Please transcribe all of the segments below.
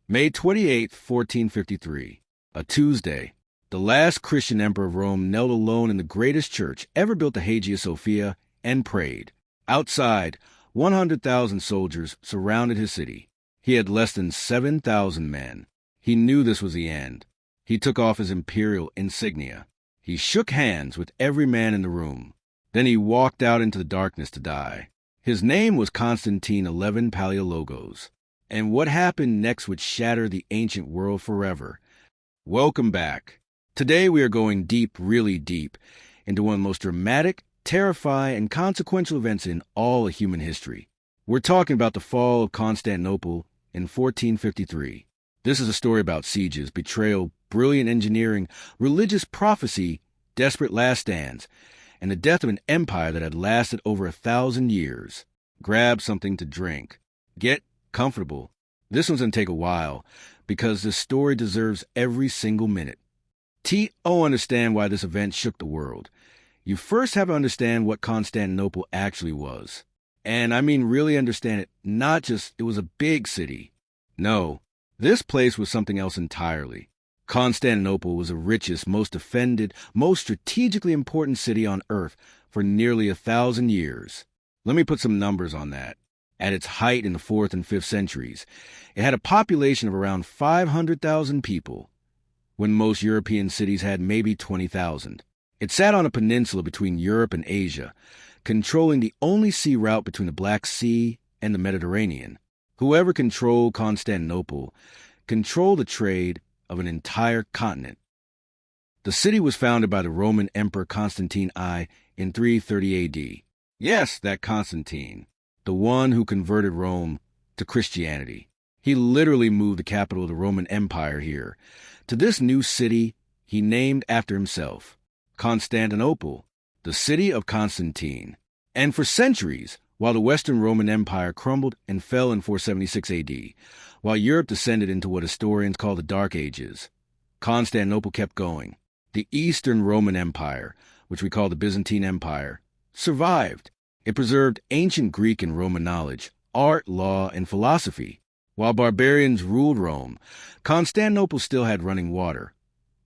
May 28, 1453, a Tuesday. The last Christian emperor of Rome knelt alone in the greatest church ever built, the Hagia Sophia, and prayed. Outside, 100,000 soldiers surrounded his city. He had less than 7,000 men. He knew this was the end. He took off his imperial insignia. He shook hands with every man in the room. Then he walked out into the darkness to die. His name was Constantine XI Palaiologos. And what happened next would shatter the ancient world forever. Welcome back. Today we are going deep, really deep, into one of the most dramatic, terrifying, and consequential events in all of human history. We're talking about the fall of Constantinople in 1453. This is a story about sieges, betrayal, brilliant engineering, religious prophecy, desperate last stands, and the death of an empire that had lasted over 1,000 years. Grab something to drink. Get comfortable. This one's going to take a while, because this story deserves every single minute. Understand why this event shook the world. You first have to understand what Constantinople actually was. And I mean really understand it, not just it was a big city. No, this place was something else entirely. Constantinople was the richest, most defended, most strategically important city on earth for nearly 1,000 years. Let me put some numbers on that. At its height in the 4th and 5th centuries, it had a population of around 500,000 people, when most European cities had maybe 20,000. It sat on a peninsula between Europe and Asia, controlling the only sea route between the Black Sea and the Mediterranean. Whoever controlled Constantinople controlled the trade of an entire continent. The city was founded by the Roman Emperor Constantine I in 330 AD. Yes, that Constantine, the one who converted Rome to Christianity. He literally moved the capital of the Roman Empire here, to this new city he named after himself, Constantinople, the city of Constantine. And for centuries, while the Western Roman Empire crumbled and fell in 476 AD, while Europe descended into what historians call the Dark Ages, Constantinople kept going. The Eastern Roman Empire, which we call the Byzantine Empire, survived. It preserved ancient Greek and Roman knowledge, art, law, and philosophy. While barbarians ruled Rome, Constantinople still had running water,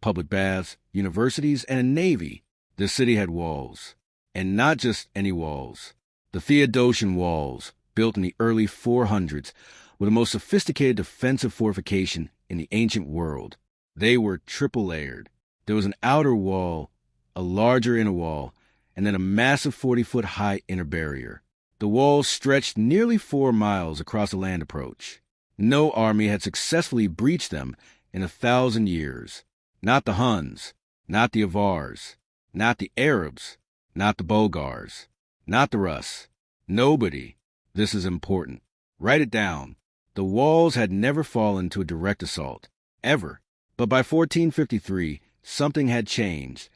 public baths, universities, and a navy. This city had walls, and not just any walls. The Theodosian Walls, built in the early 400s, were the most sophisticated defensive fortification in the ancient world. They were triple-layered. There was an outer wall, a larger inner wall, and then a massive 40-foot-high inner barrier. The walls stretched nearly 4 miles across the land approach. No army had successfully breached them in 1,000 years. Not the Huns, not the Avars, not the Arabs, not the Bulgars, not the Rus. Nobody. This is important. Write it down. The walls had never fallen to a direct assault, ever. But by 1453, something had changed.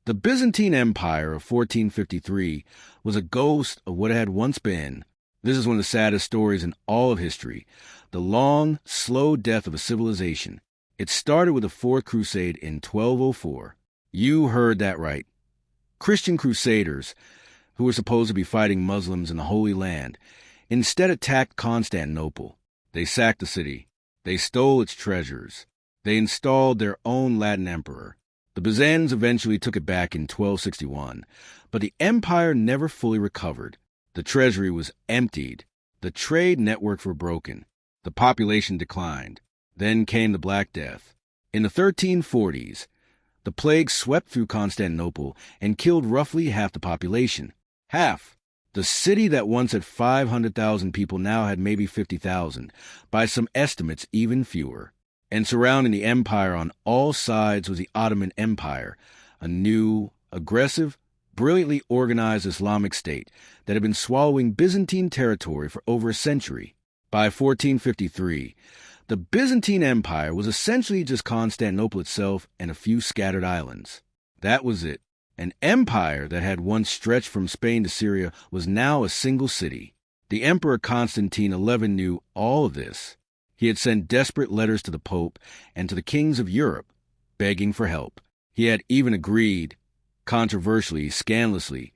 The Byzantine Empire of 1453 was a ghost of what it had once been. This is one of the saddest stories in all of history, the long, slow death of a civilization. It started with the Fourth Crusade in 1204. You heard that right. Christian crusaders, who were supposed to be fighting Muslims in the Holy Land, instead attacked Constantinople. They sacked the city. They stole its treasures. They installed their own Latin emperor. The Byzantines eventually took it back in 1261, but the empire never fully recovered. The treasury was emptied. The trade networks were broken. The population declined. Then came the Black Death. In the 1340s, the plague swept through Constantinople and killed roughly half the population. Half. The city that once had 500,000 people now had maybe 50,000, by some estimates even fewer. And surrounding the empire on all sides was the Ottoman Empire, a new, aggressive, brilliantly organized Islamic state that had been swallowing Byzantine territory for over a century. By 1453, the Byzantine Empire was essentially just Constantinople itself and a few scattered islands. That was it. An empire that had once stretched from Spain to Syria was now a single city. The Emperor Constantine XI knew all of this. He had sent desperate letters to the Pope and to the kings of Europe, begging for help. He had even agreed, controversially, scandalously,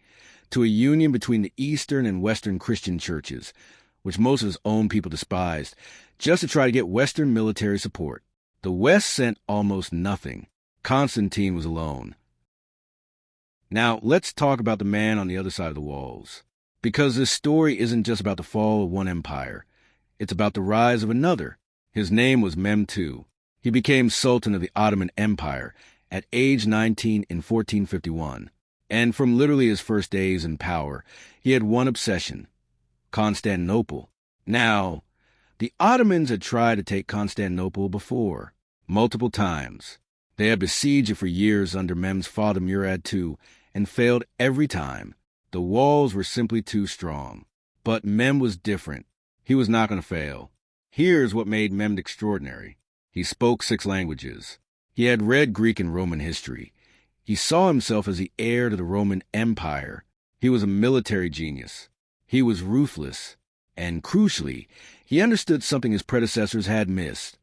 to a union between the Eastern and Western Christian churches, which most of his own people despised, just to try to get Western military support. The West sent almost nothing. Constantine was alone. Now, let's talk about the man on the other side of the walls. Because this story isn't just about the fall of one empire. It's about the rise of another. His name was Mehmed II. He became Sultan of the Ottoman Empire at age 19 in 1451. And from literally his first days in power, he had one obsession: Constantinople. Now, the Ottomans had tried to take Constantinople before, multiple times. They had besieged it for years under Mehmed's father Murad II and failed every time. The walls were simply too strong. But Mehmed was different. He was not going to fail. Here's what made Mehmed extraordinary. He spoke 6 languages. He had read Greek and Roman history. He saw himself as the heir to the Roman Empire. He was a military genius. He was ruthless. And crucially, he understood something his predecessors had missed.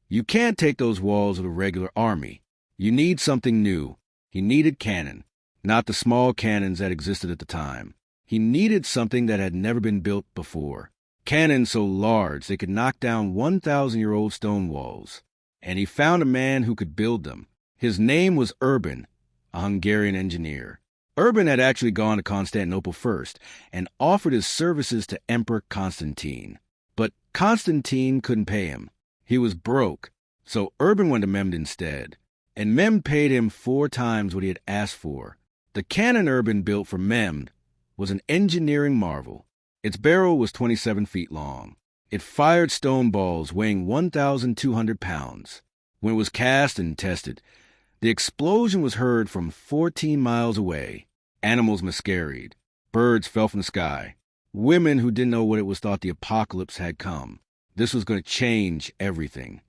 You can't take those walls with a regular army. You need something new. He needed cannon, not the small cannons that existed at the time. He needed something that had never been built before. Cannons so large they could knock down 1,000-year-old stone walls. And he found a man who could build them. His name was Urban, a Hungarian engineer. Urban had actually gone to Constantinople first and offered his services to Emperor Constantine. But Constantine couldn't pay him. He was broke, so Urban went to Mehmed instead. And Mehmed paid him 4 times what he had asked for. The cannon Urban built for Mehmed was an engineering marvel. Its barrel was 27 feet long. It fired stone balls weighing 1,200 pounds. When it was cast and tested, the explosion was heard from 14 miles away. Animals miscarried. Birds fell from the sky. Women who didn't know what it was thought the apocalypse had come. This was going to change everything.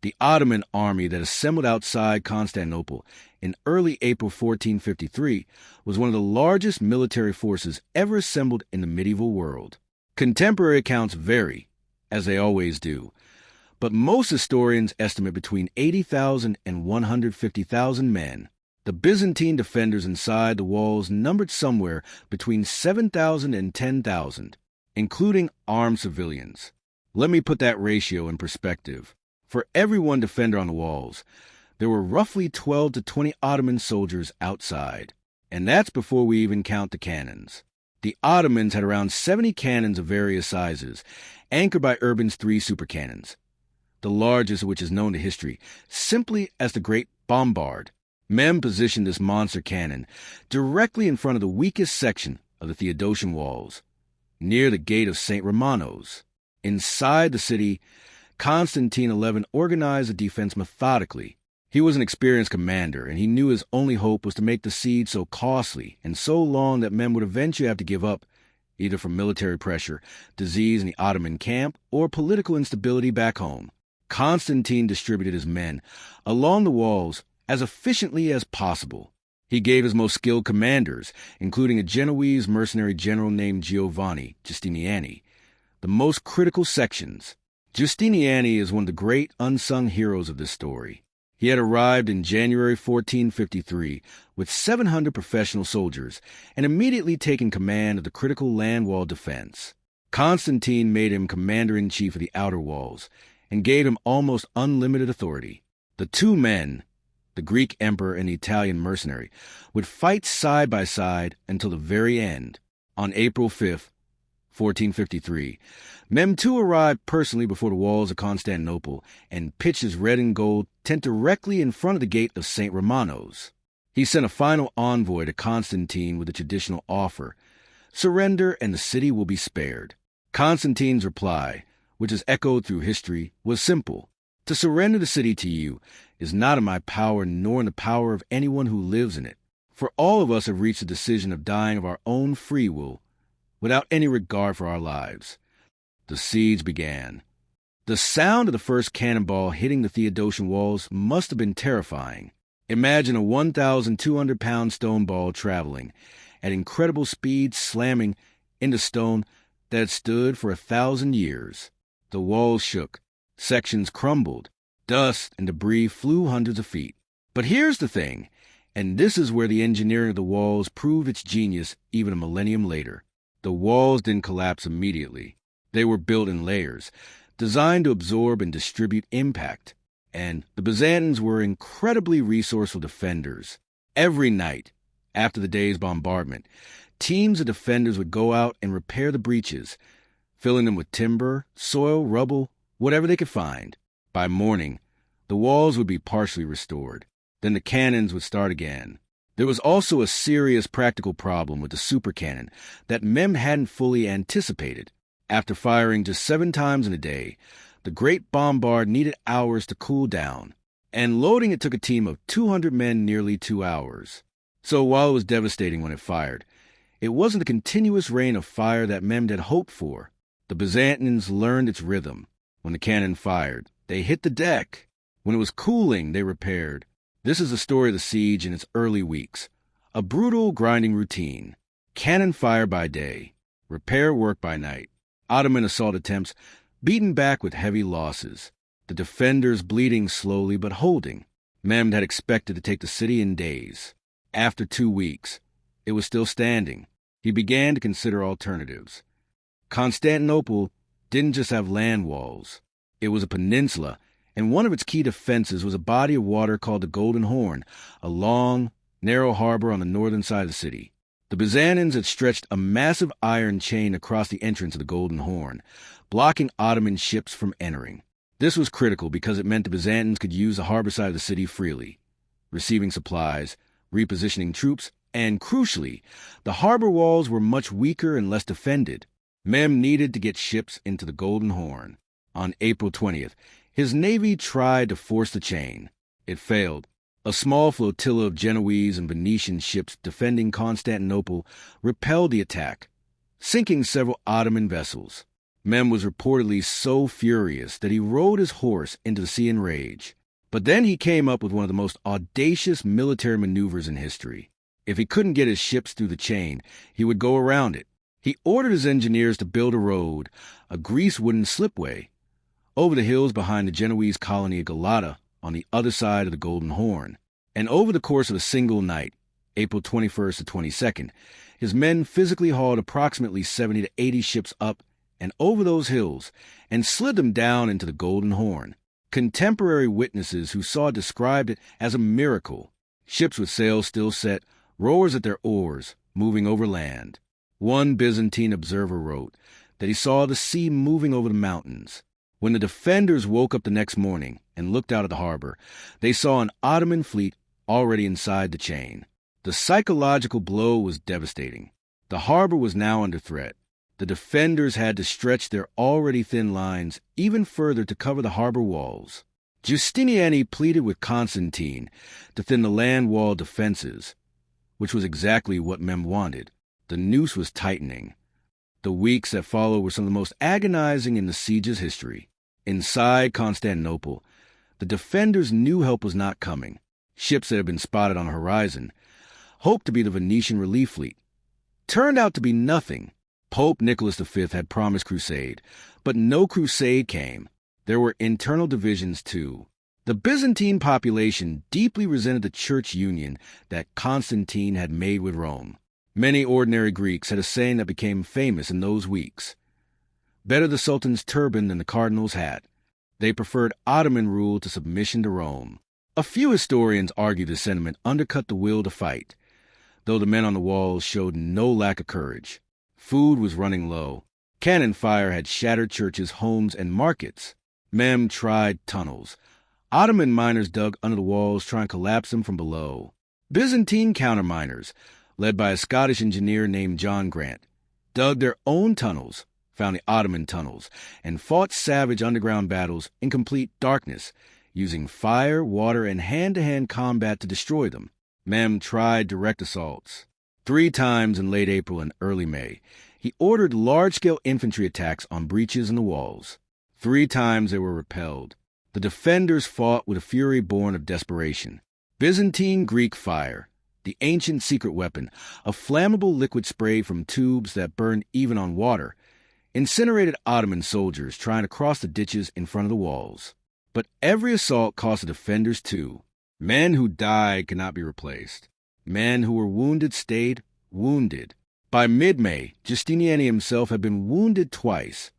The Ottoman army that assembled outside Constantinople in early April 1453 was one of the largest military forces ever assembled in the medieval world. Contemporary accounts vary, as they always do, but most historians estimate between 80,000 and 150,000 men. The Byzantine defenders inside the walls numbered somewhere between 7,000 and 10,000, including armed civilians. Let me put that ratio in perspective. For every one defender on the walls, there were roughly 12 to 20 Ottoman soldiers outside, and that's before we even count the cannons. The Ottomans had around 70 cannons of various sizes, anchored by Urban's 3 super cannons, the largest of which is known to history simply as the Great Bombard. Mehmed positioned this monster cannon directly in front of the weakest section of the Theodosian Walls, near the gate of St. Romanos. Inside the city, Constantine XI organized the defense methodically. He was an experienced commander, and he knew his only hope was to make the siege so costly and so long that men would eventually have to give up, either from military pressure, disease in the Ottoman camp, or political instability back home. Constantine distributed his men along the walls as efficiently as possible. He gave his most skilled commanders, including a Genoese mercenary general named Giovanni Giustiniani, the most critical sections. Giustiniani is one of the great unsung heroes of this story. He had arrived in January 1453 with 700 professional soldiers and immediately taken command of the critical land wall defense. Constantine made him commander-in-chief of the outer walls and gave him almost unlimited authority. The 2 men, the Greek emperor and the Italian mercenary, would fight side by side until the very end. On April 5th, 1453, Mehmed II arrived personally before the walls of Constantinople and pitched his red and gold tent directly in front of the gate of St. Romanos. He sent a final envoy to Constantine with a traditional offer: surrender and the city will be spared. Constantine's reply, which is echoed through history, was simple: to surrender the city to you is not in my power nor in the power of anyone who lives in it. For all of us have reached the decision of dying of our own free will, without any regard for our lives. The siege began. The sound of the first cannonball hitting the Theodosian Walls must have been terrifying. Imagine a 1,200-pound stone ball traveling at incredible speed, slamming into stone that had stood for 1,000 years. The walls shook. Sections crumbled. Dust and debris flew hundreds of feet. But here's the thing, and this is where the engineering of the walls proved its genius even a millennium later. The walls didn't collapse immediately. They were built in layers. designed to absorb and distribute impact. And the Byzantines were incredibly resourceful defenders. Every night, after the day's bombardment, teams of defenders would go out and repair the breaches, filling them with timber, soil, rubble, whatever they could find. By morning, the walls would be partially restored. Then the cannons would start again. There was also a serious practical problem with the super cannon that Mehmed hadn't fully anticipated. After firing just 7 times in a day, the great bombard needed hours to cool down, and loading it took a team of 200 men nearly 2 hours. So while it was devastating when it fired, it wasn't the continuous rain of fire that Mehmed had hoped for. The Byzantines learned its rhythm. When the cannon fired, they hit the deck. When it was cooling, they repaired. This is the story of the siege in its early weeks. A brutal, grinding routine. Cannon fire by day, repair work by night. Ottoman assault attempts beaten back with heavy losses. The defenders bleeding slowly but holding. Mehmed had expected to take the city in days. After 2 weeks, it was still standing. He began to consider alternatives. Constantinople didn't just have land walls. It was a peninsula, and one of its key defenses was a body of water called the Golden Horn, a long, narrow harbor on the northern side of the city. The Byzantines had stretched a massive iron chain across the entrance of the Golden Horn, blocking Ottoman ships from entering. This was critical because it meant the Byzantines could use the harbor side of the city freely, receiving supplies, repositioning troops, and crucially, the harbor walls were much weaker and less defended. Mehmed needed to get ships into the Golden Horn. On April 20th, his navy tried to force the chain. It failed. A small flotilla of Genoese and Venetian ships defending Constantinople repelled the attack, sinking several Ottoman vessels. Mehmed was reportedly so furious that he rode his horse into the sea in rage. But then he came up with one of the most audacious military maneuvers in history. If he couldn't get his ships through the chain, he would go around it. He ordered his engineers to build a road, a grease-wooden slipway, over the hills behind the Genoese colony of Galata on the other side of the Golden Horn. And over the course of a single night, April 21st to 22nd, his men physically hauled approximately 70 to 80 ships up and over those hills and slid them down into the Golden Horn. Contemporary witnesses who saw it described it as a miracle. Ships with sails still set, rowers at their oars, moving over land. One Byzantine observer wrote that he saw the sea moving over the mountains. When the defenders woke up the next morning and looked out at the harbor, they saw an Ottoman fleet already inside the chain. The psychological blow was devastating. The harbor was now under threat. The defenders had to stretch their already thin lines even further to cover the harbor walls. Justiniani pleaded with Constantine to thin the land wall defenses, which was exactly what Mehmed wanted. The noose was tightening. The weeks that followed were some of the most agonizing in the siege's history. Inside Constantinople, the defenders knew help was not coming. Ships that had been spotted on the horizon, hoped to be the Venetian relief fleet, turned out to be nothing. Pope Nicholas V had promised crusade, but no crusade came. There were internal divisions, too. The Byzantine population deeply resented the church union that Constantine had made with Rome. Many ordinary Greeks had a saying that became famous in those weeks. Better the Sultan's turban than the cardinal's hat. They preferred Ottoman rule to submission to Rome. A few historians argue this sentiment undercut the will to fight, though the men on the walls showed no lack of courage. Food was running low. Cannon fire had shattered churches, homes, and markets. Mehmed tried tunnels. Ottoman miners dug under the walls, trying to collapse them from below. Byzantine counterminers, led by a Scottish engineer named John Grant, dug their own tunnels, found the Ottoman tunnels, and fought savage underground battles in complete darkness, using fire, water, and hand-to-hand combat to destroy them. Mehmed tried direct assaults. 3 times in late April and early May, he ordered large-scale infantry attacks on breaches in the walls. 3 times they were repelled. The defenders fought with a fury born of desperation. Byzantine Greek fire, the ancient secret weapon, a flammable liquid spray from tubes that burned even on water, incinerated Ottoman soldiers trying to cross the ditches in front of the walls. But every assault cost the defenders too. Men who died could not be replaced. Men who were wounded stayed wounded. By mid-May, Justiniani himself had been wounded twice,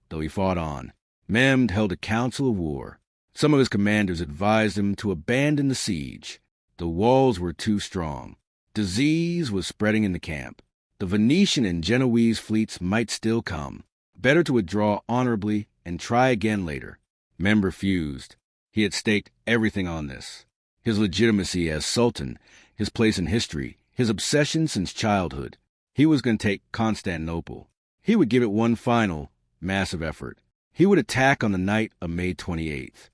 though he fought on. Mehmed held a council of war. Some of his commanders advised him to abandon the siege. The walls were too strong. Disease was spreading in the camp. The Venetian and Genoese fleets might still come. Better to withdraw honorably and try again later. Mehmed refused. He had staked everything on this. His legitimacy as Sultan, his place in history, his obsession since childhood. He was going to take Constantinople. He would give it one final, massive effort. He would attack on the night of May 28th.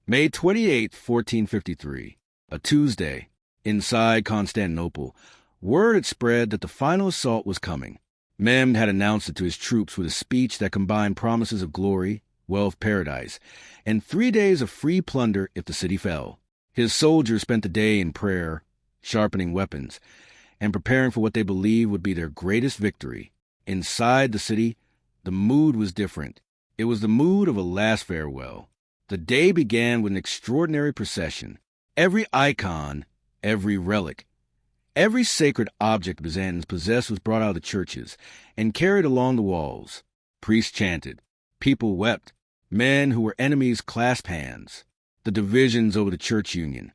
May 28, 1453, a Tuesday. Inside Constantinople, word had spread that the final assault was coming. Mehmed had announced it to his troops with a speech that combined promises of glory, wealth, paradise, and 3 days of free plunder if the city fell. His soldiers spent the day in prayer, sharpening weapons, and preparing for what they believed would be their greatest victory. Inside the city, the mood was different. It was the mood of a last farewell. The day began with an extraordinary procession. Every icon, every relic, every sacred object the Byzantines possessed was brought out of the churches and carried along the walls. Priests chanted. People wept. Men who were enemies clasped hands. The divisions over the church union,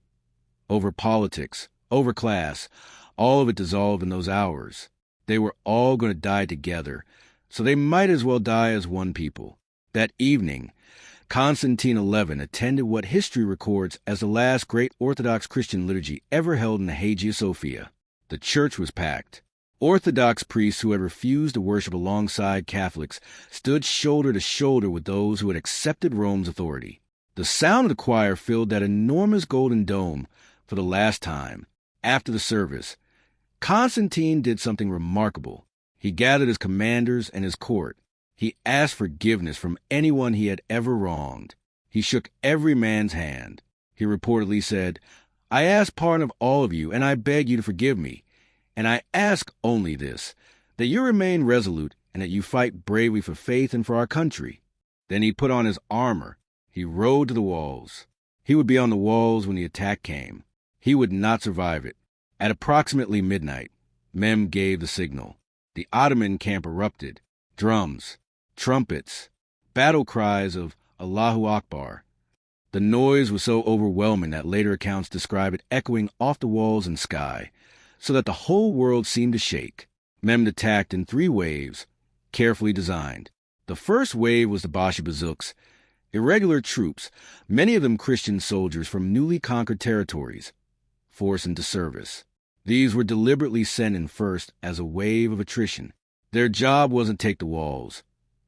over politics, over class, all of it dissolved in those hours. They were all going to die together, so they might as well die as one people. That evening, Constantine XI attended what history records as the last great Orthodox Christian liturgy ever held in the Hagia Sophia. The church was packed. Orthodox priests who had refused to worship alongside Catholics stood shoulder to shoulder with those who had accepted Rome's authority. The sound of the choir filled that enormous golden dome for the last time. After the service, Constantine did something remarkable. He gathered his commanders and his court. He asked forgiveness from anyone he had ever wronged. He shook every man's hand. He reportedly said, "I ask pardon of all of you, and I beg you to forgive me. And I ask only this, that you remain resolute and that you fight bravely for faith and for our country." Then he put on his armor. He rode to the walls. He would be on the walls when the attack came. He would not survive it. At approximately midnight, Mehmed gave the signal. The Ottoman camp erupted. Drums, trumpets, battle cries of Allahu Akbar. The noise was so overwhelming that later accounts describe it echoing off the walls and sky, so that the whole world seemed to shake. Mehmed attacked in 3 waves, carefully designed. The first wave was the Bashi Bazooks, irregular troops, many of them Christian soldiers from newly conquered territories, forced into service. These were deliberately sent in first as a wave of attrition. Their job wasn't to take the walls.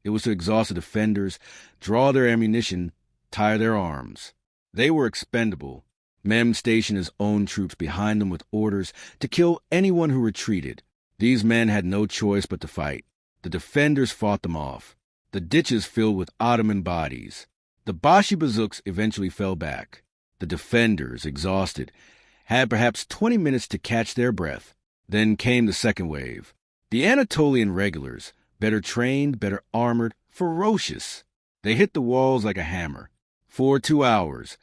It was to exhaust the defenders, draw their ammunition, tire their arms. They were expendable. Mehmed stationed his own troops behind them with orders to kill anyone who retreated. These men had no choice but to fight. The defenders fought them off. The ditches filled with Ottoman bodies. The Bashi Bazooks eventually fell back. The defenders, exhausted, had perhaps 20 minutes to catch their breath. Then came the second wave. The Anatolian regulars, better trained, better armored, ferocious. They hit the walls like a hammer. For 2 hours,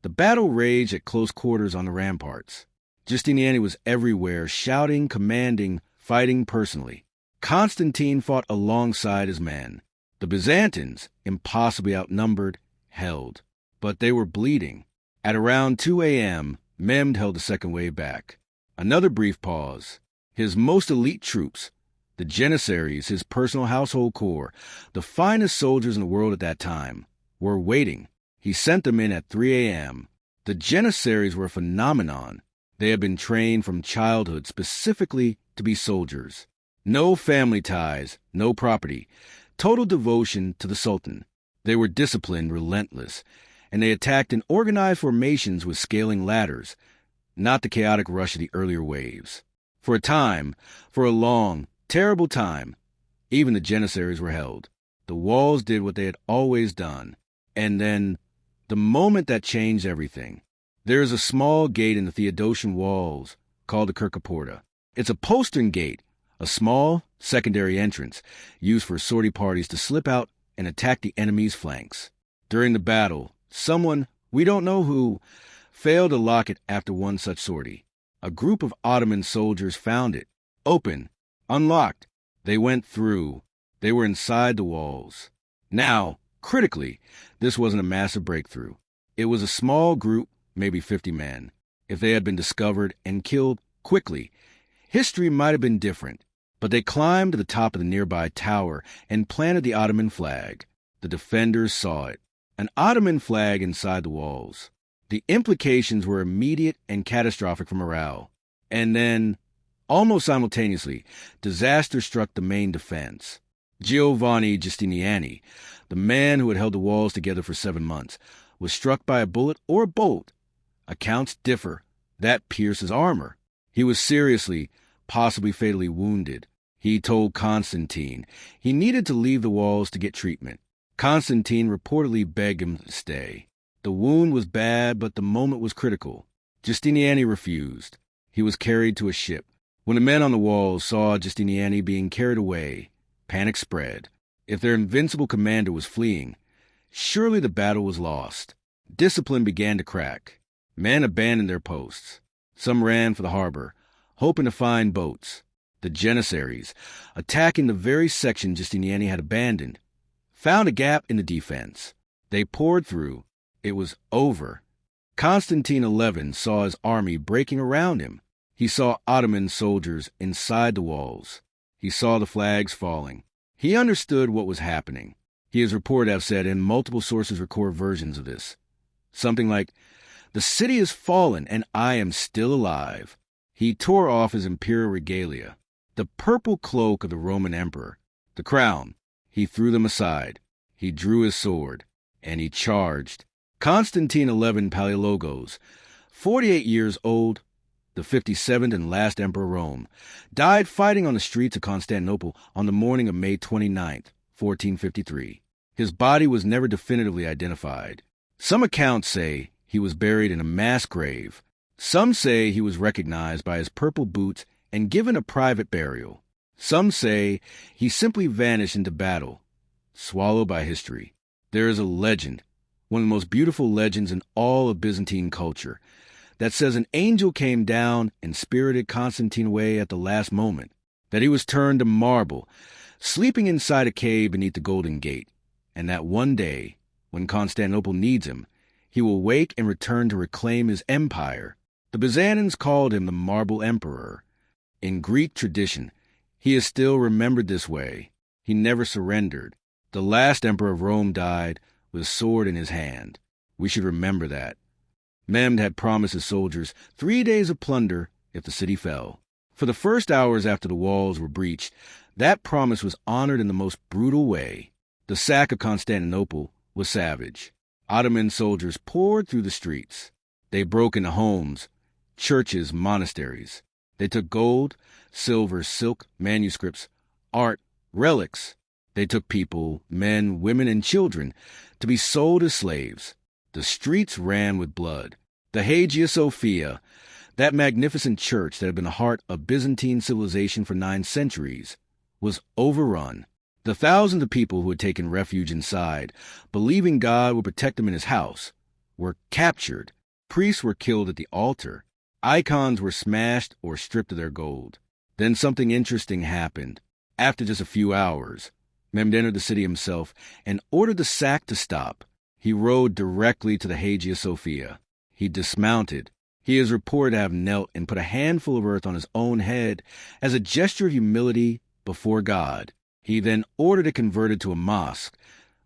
the battle raged at close quarters on the ramparts. Giustiniani was everywhere, shouting, commanding, fighting personally. Constantine fought alongside his men. The Byzantines, impossibly outnumbered, held. But they were bleeding. At around 2 a.m., Mehmed held the second wave back. Another brief pause. His most elite troops, the Janissaries, his personal household corps, the finest soldiers in the world at that time, were waiting. He sent them in at 3 a.m. The Janissaries were a phenomenon. They had been trained from childhood specifically to be soldiers. No family ties, no property, total devotion to the Sultan. They were disciplined, relentless, and they attacked in organized formations with scaling ladders, not the chaotic rush of the earlier waves. For a time, for a long, terrible time, even the Janissaries were held. The walls did what they had always done. And then, the moment that changed everything. There is a small gate in the Theodosian Walls called the Kirkaporta. It's a postern gate, a small, secondary entrance used for sortie parties to slip out and attack the enemy's flanks. During the battle, someone, we don't know who, failed to lock it after one such sortie. A group of Ottoman soldiers found it. Open. Unlocked. They went through. They were inside the walls. Now, critically, this wasn't a massive breakthrough. It was a small group, maybe 50 men. If they had been discovered and killed quickly, history might have been different. But they climbed to the top of the nearby tower and planted the Ottoman flag. The defenders saw it. An Ottoman flag inside the walls. The implications were immediate and catastrophic for morale. And then, almost simultaneously, disaster struck the main defense. Giovanni Giustiniani, the man who had held the walls together for 7 months, was struck by a bullet or a bolt. Accounts differ. That pierced his armor. He was seriously, possibly fatally wounded. He told Constantine he needed to leave the walls to get treatment. Constantine reportedly begged him to stay. The wound was bad, but the moment was critical. Giustiniani refused. He was carried to a ship. When the men on the walls saw Giustiniani being carried away, panic spread. If their invincible commander was fleeing, surely the battle was lost. Discipline began to crack. Men abandoned their posts. Some ran for the harbor, hoping to find boats. The Janissaries, attacking the very section Giustiniani had abandoned, found a gap in the defense. They poured through. It was over. Constantine XI saw his army breaking around him. He saw Ottoman soldiers inside the walls. He saw the flags falling. He understood what was happening. He is reported to have said, and multiple sources record versions of this, something like, "The city has fallen, and I am still alive." He tore off his imperial regalia, the purple cloak of the Roman emperor, the crown. He threw them aside. He drew his sword, and he charged. Constantine XI Palaiologos, 48 years old, the 57th and last emperor of Rome, died fighting on the streets of Constantinople on the morning of May 29th, 1453. His body was never definitively identified. Some accounts say he was buried in a mass grave. Some say he was recognized by his purple boots and given a private burial. Some say he simply vanished into battle, swallowed by history. There is a legend, one of the most beautiful legends in all of Byzantine culture, that says an angel came down and spirited Constantine away at the last moment, that he was turned to marble, sleeping inside a cave beneath the Golden Gate, and that one day, when Constantinople needs him, he will wake and return to reclaim his empire. The Byzantines called him the Marble Emperor. In Greek tradition, he is still remembered this way. He never surrendered. The last emperor of Rome died with a sword in his hand. We should remember that. Mehmed had promised his soldiers 3 days of plunder if the city fell. For the first hours after the walls were breached, that promise was honored in the most brutal way. The sack of Constantinople was savage. Ottoman soldiers poured through the streets. They broke into homes, churches, monasteries. They took gold, silver, silk, manuscripts, art, relics. They took people, men, women, and children, to be sold as slaves. The streets ran with blood. The Hagia Sophia, that magnificent church that had been the heart of Byzantine civilization for 9 centuries, was overrun. The thousands of people who had taken refuge inside, believing God would protect them in his house, were captured. Priests were killed at the altar. Icons were smashed or stripped of their gold. Then something interesting happened. After just a few hours, Mehmed entered the city himself and ordered the sack to stop. He rode directly to the Hagia Sophia. He dismounted. He is reported to have knelt and put a handful of earth on his own head as a gesture of humility before God. He then ordered it converted to a mosque.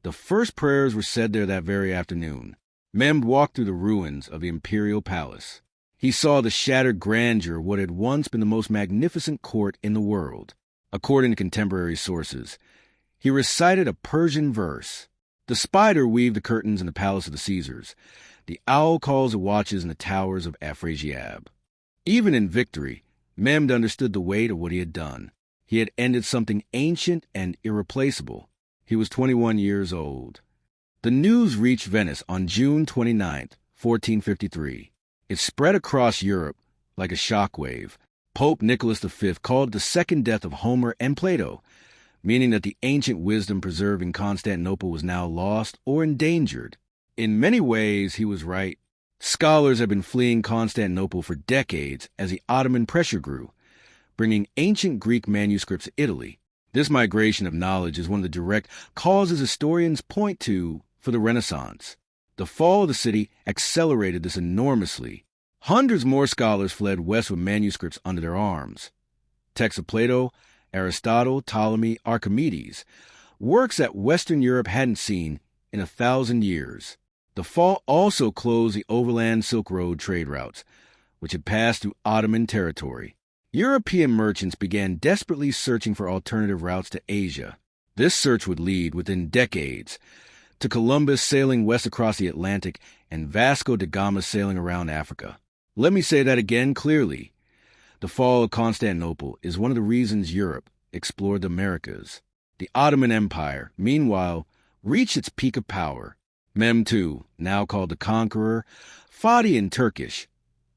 The first prayers were said there that very afternoon. Mehmed walked through the ruins of the imperial palace. He saw the shattered grandeur of what had once been the most magnificent court in the world. According to contemporary sources, he recited a Persian verse. The spider weaved the curtains in the palace of the Caesars. The owl calls the watches in the towers of Afrasiab. Even in victory, Mehmed understood the weight of what he had done. He had ended something ancient and irreplaceable. He was 21 years old. The news reached Venice on June 29, 1453. It spread across Europe like a shockwave. Pope Nicholas V called it the second death of Homer and Plato, meaning that the ancient wisdom preserved in Constantinople was now lost or endangered. In many ways, he was right. Scholars have been fleeing Constantinople for decades as the Ottoman pressure grew, bringing ancient Greek manuscripts to Italy. This migration of knowledge is one of the direct causes historians point to for the Renaissance. The fall of the city accelerated this enormously. Hundreds more scholars fled west with manuscripts under their arms. Texts of Plato, Aristotle, Ptolemy, Archimedes, works that Western Europe hadn't seen in 1,000 years. The fall also closed the overland Silk Road trade routes, which had passed through Ottoman territory. European merchants began desperately searching for alternative routes to Asia. This search would lead, within decades, to Columbus sailing west across the Atlantic and Vasco da Gama sailing around Africa. Let me say that again clearly. The fall of Constantinople is one of the reasons Europe explored the Americas. The Ottoman Empire, meanwhile, reached its peak of power. Mehmed II, now called the Conqueror, Fatih in Turkish,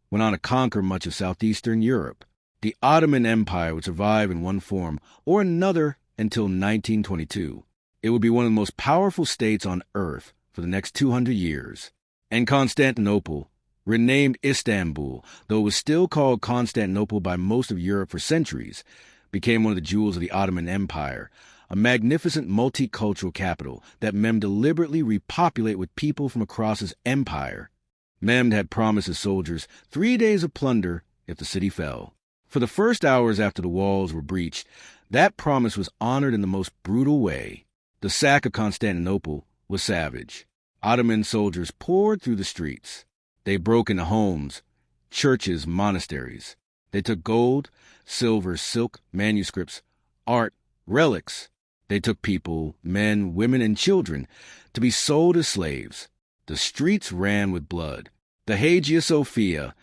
went on to conquer much of southeastern Europe. The Ottoman Empire would survive in one form or another until 1922. It would be one of the most powerful states on earth for the next 200 years. And Constantinople, renamed Istanbul, though it was still called Constantinople by most of Europe for centuries, became one of the jewels of the Ottoman Empire, a magnificent multicultural capital that Mehmed deliberately repopulate with people from across his empire. Mehmed had promised his soldiers 3 days of plunder if the city fell. For the first hours after the walls were breached, that promise was honored in the most brutal way. The sack of Constantinople was savage. Ottoman soldiers poured through the streets. They broke into homes, churches, monasteries. They took gold, silver, silk, manuscripts, art, relics. They took people, men, women, and children, to be sold as slaves. The streets ran with blood. The Hagia Sophia,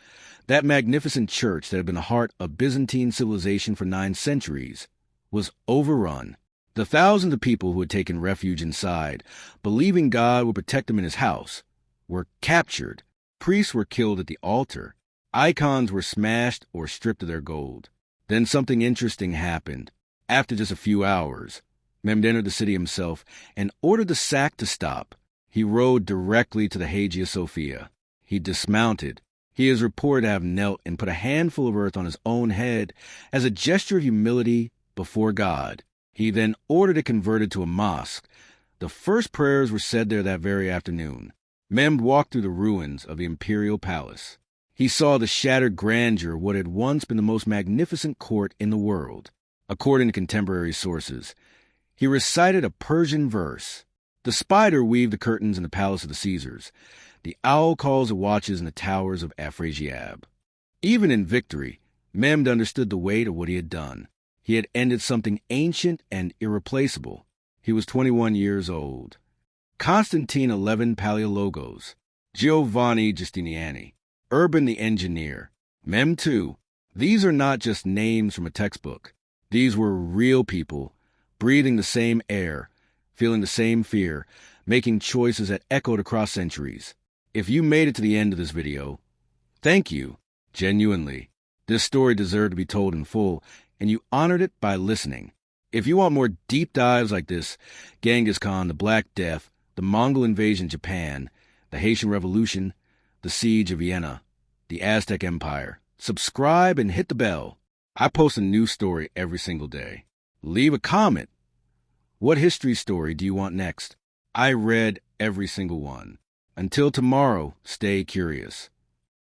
that magnificent church that had been the heart of Byzantine civilization for 9 centuries, was overrun. The thousands of people who had taken refuge inside, believing God would protect them in his house, were captured. Priests were killed at the altar. Icons were smashed or stripped of their gold. Then something interesting happened. After just a few hours, Mehmed entered the city himself and ordered the sack to stop. He rode directly to the Hagia Sophia. He dismounted. He is reported to have knelt and put a handful of earth on his own head as a gesture of humility before God. He then ordered it converted to a mosque. The first prayers were said there that very afternoon. Mehmed walked through the ruins of the imperial palace. He saw the shattered grandeur of what had once been the most magnificent court in the world. According to contemporary sources, he recited a Persian verse. The spider weaved the curtains in the palace of the Caesars. The owl calls the watches in the towers of Afrasiab. Even in victory, Mehmed understood the weight of what he had done. He had ended something ancient and irreplaceable. He was 21 years old. Constantine XI Palaiologos, Giovanni Giustiniani, Urban the Engineer, Mehmed II. These are not just names from a textbook. These were real people, breathing the same air, feeling the same fear, making choices that echoed across centuries. If you made it to the end of this video, thank you, genuinely. This story deserved to be told in full, and you honored it by listening. If you want more deep dives like this, Genghis Khan, the Black Death, the Mongol invasion of Japan, the Haitian Revolution, the Siege of Vienna, the Aztec Empire, subscribe and hit the bell. I post a new story every single day. Leave a comment. What history story do you want next? I read every single one. Until tomorrow, stay curious.